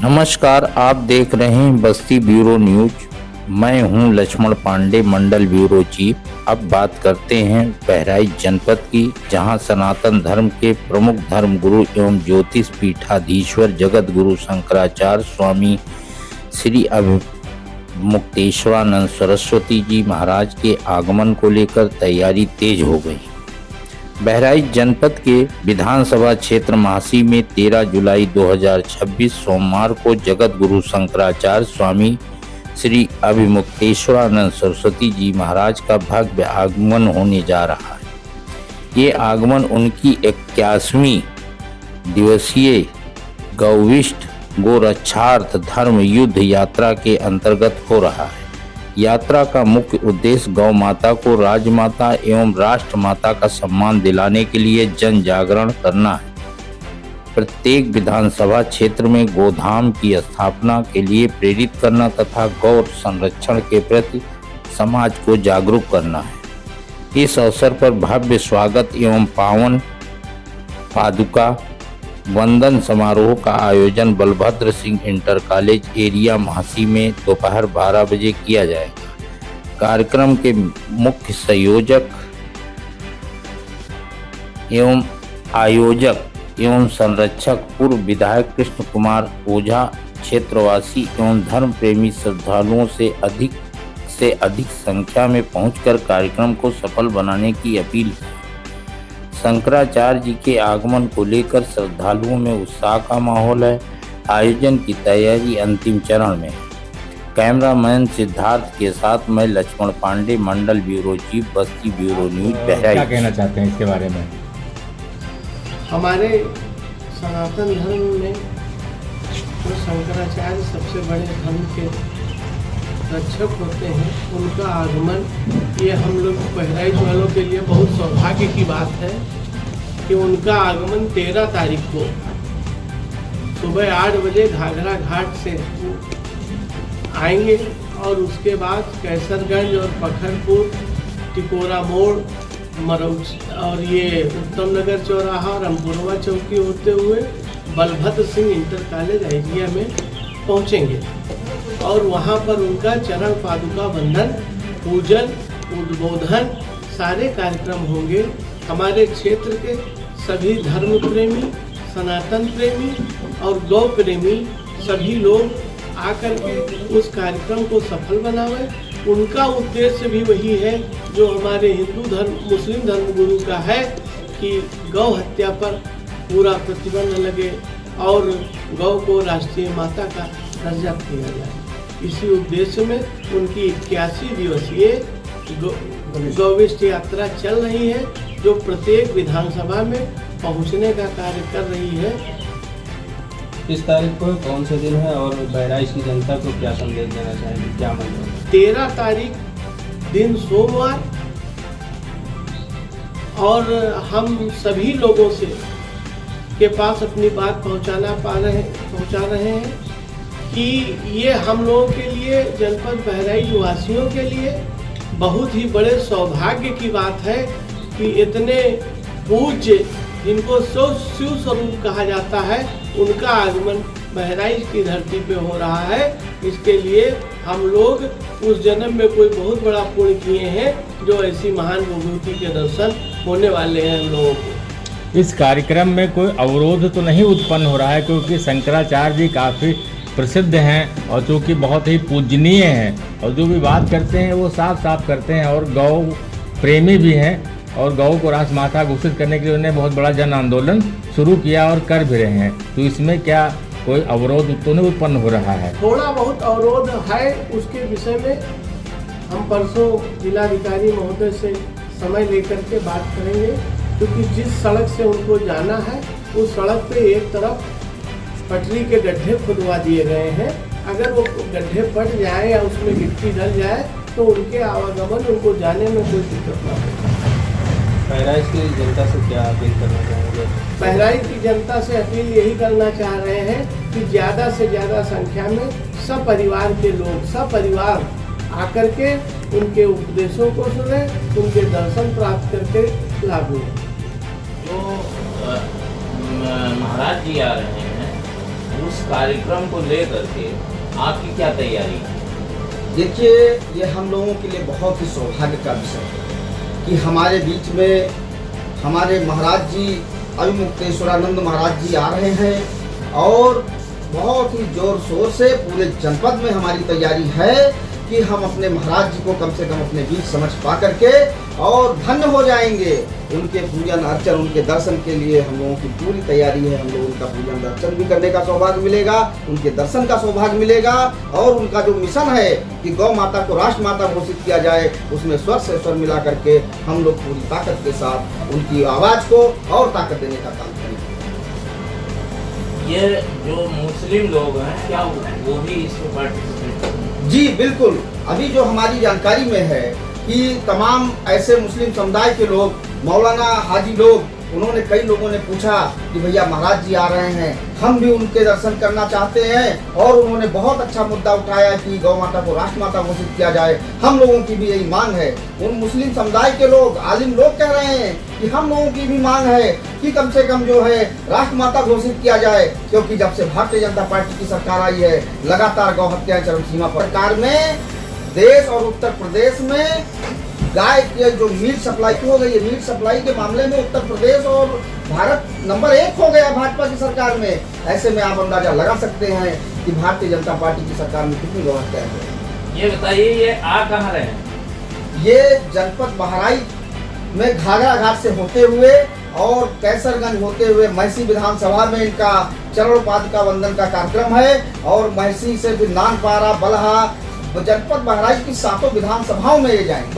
नमस्कार, आप देख रहे हैं बस्ती ब्यूरो न्यूज। मैं हूं लक्ष्मण पांडे, मंडल ब्यूरो चीफ। अब बात करते हैं बहराइच जनपद की, जहां सनातन धर्म के प्रमुख धर्मगुरु एवं ज्योतिष पीठाधीश्वर जगत गुरु शंकराचार्य स्वामी श्री अभिमुक्तेश्वरानंद सरस्वती जी महाराज के आगमन को लेकर तैयारी तेज हो गई। बहराइच जनपद के विधानसभा क्षेत्र महासी में 13 जुलाई 2026 सोमवार को जगत गुरु शंकराचार्य स्वामी श्री अभिमुक्तेश्वरानंद सरस्वती जी महाराज का भव्य आगमन होने जा रहा है। ये आगमन उनकी 81वीं दिवसीय गौविष्ठ गोरक्षार्थ धर्म युद्ध यात्रा के अंतर्गत हो रहा है। यात्रा का मुख्य उद्देश्य गौ माता को राजमाता एवं राष्ट्र माता का सम्मान दिलाने के लिए जन जागरण करना है। प्रत्येक विधानसभा क्षेत्र में गोधाम की स्थापना के लिए प्रेरित करना तथा गौ संरक्षण के प्रति समाज को जागरूक करना है। इस अवसर पर भव्य स्वागत एवं पावन पादुका वंदन समारोह का आयोजन Balbhadra Singh inter college area Mahasi में दोपहर 12 बजे किया जाएगा। कार्यक्रम के मुख्य संयोजक एवं आयोजक एवं संरक्षक पूर्व विधायक कृष्ण कुमार ओझा क्षेत्रवासी एवं धर्म प्रेमी श्रद्धालुओं से अधिक संख्या में पहुंचकर कार्यक्रम को सफल बनाने की अपील की। शंकराचार्य जी के आगमन को लेकर श्रद्धालुओं में उत्साह का माहौल है। आयोजन की तैयारी अंतिम चरण में है। कैमरामैन सिद्धार्थ के साथ मैं लक्ष्मण पांडे, मंडल ब्यूरो चीफ, बस्ती ब्यूरो न्यूज, बहराइच। क्या कहना चाहते हैं इसके बारे में? हमारे सनातन धर्म में जो शंकराचार्य सबसे बड़े धर्म के रक्षक होते हैं, उनका आगमन ये हम लोग बहराइच वालों के लिए बहुत सौभाग्य की बात है कि उनका आगमन 13 तारीख को सुबह 8 बजे घाघरा घाट से आएंगे और उसके बाद कैसरगंज और पखरपुर, टिकोरा मोड़, मरौच और ये उत्तम नगर चौराहा, रामपुरवा चौकी होते हुए Balbhadra Singh inter college area में पहुँचेंगे और वहाँ पर उनका चरण पादुका वंदन, पूजन, उद्बोधन सारे कार्यक्रम होंगे। हमारे क्षेत्र के सभी धर्म प्रेमी, सनातन प्रेमी और गौ प्रेमी सभी लोग आकर के उस कार्यक्रम को सफल बनावे। उनका उद्देश्य भी वही है जो हमारे हिंदू धर्म, मुस्लिम धर्म गुरु का है कि गौ हत्या पर पूरा प्रतिबंध लगे और गौ को राष्ट्रीय माता का दर्जा दिया जाए। इसी उद्देश्य में उनकी 81 दिवसीय गौविष्ठ यात्रा चल रही है, जो प्रत्येक विधानसभा में पहुंचने का कार्य कर रही है। इस तारीख को कौन से दिन है और बहराइच की जनता को क्या संदेश देना चाहेंगे, क्या मतलब? 13 तारीख दिन सोमवार, और हम सभी लोगों से के पास अपनी बात पहुंचा रहे हैं कि ये हम लोगों के लिए, जनपद बहराइच वासियों के लिए बहुत ही बड़े सौभाग्य की बात है कि इतने पूज्य, जिनको शिव स्वरूप कहा जाता है, उनका आगमन बहराइच की धरती पे हो रहा है। इसके लिए हम लोग उस जन्म में कोई बहुत बड़ा पुण्य किए हैं जो ऐसी महान विभूति के दर्शन होने वाले हैं हम लोगों को। इस कार्यक्रम में कोई अवरोध तो नहीं उत्पन्न हो रहा है, क्योंकि शंकराचार्य जी काफ़ी प्रसिद्ध हैं और चूँकि बहुत ही पूजनीय हैं और जो भी बात करते हैं वो साफ साफ करते हैं और गौ प्रेमी भी हैं और गौ को राजमाता घोषित करने के लिए उन्होंने बहुत बड़ा जन आंदोलन शुरू किया और कर भी रहे हैं। तो इसमें क्या कोई अवरोध तो नहीं उत्पन्न हो रहा है? थोड़ा बहुत अवरोध है, उसके विषय में हम परसों जिलाधिकारी महोदय से समय लेकर के बात करेंगे, क्योंकि जिस सड़क से उनको जाना है उस सड़क पे एक तरफ पटरी के गड्ढे खुदवा दिए गए हैं। अगर वो गड्ढे पट जाए या उसमें गिट्टी डल जाए तो उनके आवागमन, उनको जाने में कोई दिक्कत ना हो। बहराइच की जनता से क्या अपील करना चाहेंगे? बहराइच की जनता से अपील यही करना चाह रहे हैं कि ज़्यादा से ज़्यादा संख्या में सपरिवार के लोग, सपरिवार आकर के उनके उपदेशों को सुने, उनके दर्शन प्राप्त करके लाभ लें। जो महाराज जी आ रहे हैं उस कार्यक्रम को लेकर के आपकी क्या तैयारी है? देखिए, ये हम लोगों के लिए बहुत ही सौभाग्य का विषय है कि हमारे बीच में हमारे महाराज जी अभिमुक्तेश्वरानंद महाराज जी आ रहे हैं और बहुत ही जोर शोर से पूरे जनपद में हमारी तैयारी है कि हम अपने महाराज जी को कम से कम अपने बीच समझ पा करके और धन्य हो जाएंगे। उनके पूजन अर्चन, उनके दर्शन के लिए हम लोगों की पूरी तैयारी है। हम लोग उनका पूजन अर्चन भी करने का सौभाग्य मिलेगा, उनके दर्शन का सौभाग्य मिलेगा और उनका जो मिशन है कि गौ माता को राष्ट्र माता घोषित किया जाए, उसमें स्वर से स्वर मिला करके हम लोग पूरी ताकत के साथ उनकी आवाज़ को और ताकत देने का काम करेंगे। ये जो मुस्लिम लोग हैं क्या वो भी इसमें पार्टिसिपेट करेंगे? जी बिल्कुल। अभी जो हमारी जानकारी में है कि तमाम ऐसे मुस्लिम समुदाय के लोग, मौलाना हाजी लोग, उन्होंने कई लोगों ने पूछा कि भैया महाराज जी आ रहे हैं, हम भी उनके दर्शन करना चाहते हैं और उन्होंने बहुत अच्छा मुद्दा उठाया कि गौ माता को राष्ट्र माता घोषित किया जाए। हम लोगों की भी यही मांग है। उन मुस्लिम समुदाय के लोग, आलिम लोग कह रहे हैं कि हम लोगों की भी मांग है कि कम से कम जो है राष्ट्र माता घोषित किया जाए, क्योंकि जब से भारतीय जनता पार्टी की सरकार आई है लगातार गौ हत्या चरम सीमा पर। सरकार में देश और उत्तर प्रदेश में गाय के जो मीट सप्लाई हो गई है, मीट सप्लाई के मामले में उत्तर प्रदेश और भारत नंबर 1 हो गया भाजपा की सरकार में। ऐसे में आप अंदाजा लगा सकते हैं कि भारतीय जनता पार्टी की सरकार में कितनी गौ हत्या है। ये बताइए, ये आ कहाँ रहे हैं? ये जनपद बहराइच में घाघरा घाट से होते हुए और कैसरगंज होते हुए महसी विधानसभा में इनका चरण पादुका वंदन का कार्यक्रम है और महसी से फिर नानपारा, बलहा, जनपद बहराइच की 7 विधानसभाओं में ये जाएंगे।